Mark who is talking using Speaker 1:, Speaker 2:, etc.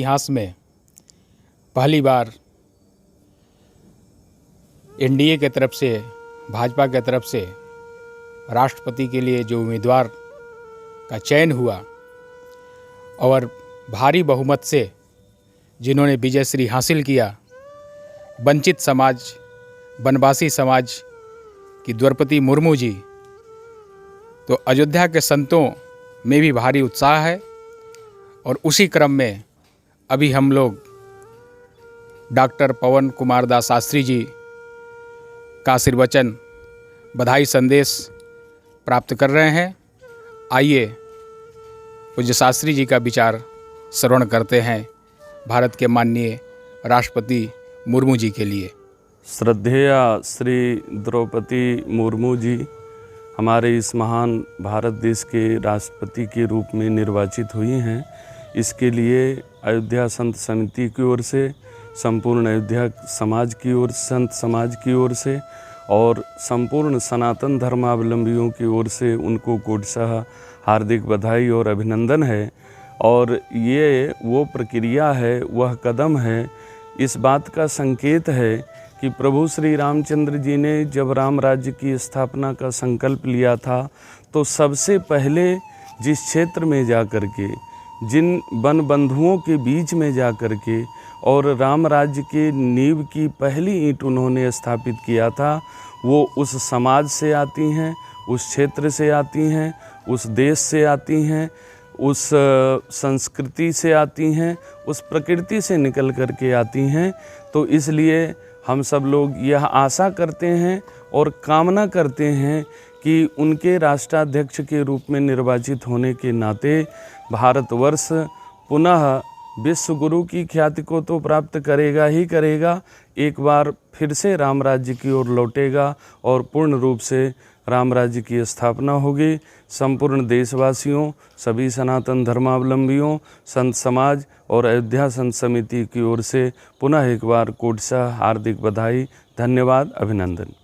Speaker 1: इतिहास में पहली बार एनडीए के तरफ से, भाजपा के तरफ से राष्ट्रपति के लिए जो उम्मीदवार का चयन हुआ और भारी बहुमत से जिन्होंने विजयश्री हासिल किया, वंचित समाज, वनवासी समाज की द्रौपदी मुर्मू जी, तो अयोध्या के संतों में भी भारी उत्साह है। और उसी क्रम में अभी हम लोग डॉक्टर पवन कुमार दास शास्त्री जी का आशीर्वचन, बधाई संदेश प्राप्त कर रहे हैं। आइए पूज्य शास्त्री जी का विचार श्रवण करते हैं भारत के माननीय राष्ट्रपति मुर्मू जी के लिए।
Speaker 2: श्रद्धेय श्री द्रौपदी मुर्मू जी हमारे इस महान भारत देश के राष्ट्रपति के रूप में निर्वाचित हुई हैं। इसके लिए अयोध्या संत समिति की ओर से, संपूर्ण अयोध्या समाज की ओर, संत समाज की ओर से और संपूर्ण सनातन धर्मावलंबियों की ओर से उनको कोटशाह हार्दिक बधाई और अभिनंदन है। और ये वो प्रक्रिया है, वह कदम है, इस बात का संकेत है कि प्रभु श्री रामचंद्र जी ने जब राम राज्य की स्थापना का संकल्प लिया था तो सबसे पहले जिस क्षेत्र में जा कर के, जिन वन बंधुओं के बीच में जा कर के और राम राज्य के नींव की पहली ईंट उन्होंने स्थापित किया था, वो उस समाज से आती हैं, उस क्षेत्र से आती हैं, उस देश से आती हैं, उस संस्कृति से आती हैं, उस प्रकृति से निकल कर के आती हैं। तो इसलिए हम सब लोग यह आशा करते हैं और कामना करते हैं कि उनके राष्ट्राध्यक्ष के रूप में निर्वाचित होने के नाते भारतवर्ष पुनः विश्व गुरु की ख्याति को तो प्राप्त करेगा ही करेगा, एक बार फिर से राम राज्य की ओर लौटेगा और पूर्ण रूप से राम राज्य की स्थापना होगी। संपूर्ण देशवासियों, सभी सनातन धर्मावलंबियों, संत समाज और अयोध्या संत समिति की ओर से पुनः एक बार कोटशाह हार्दिक बधाई, धन्यवाद, अभिनंदन।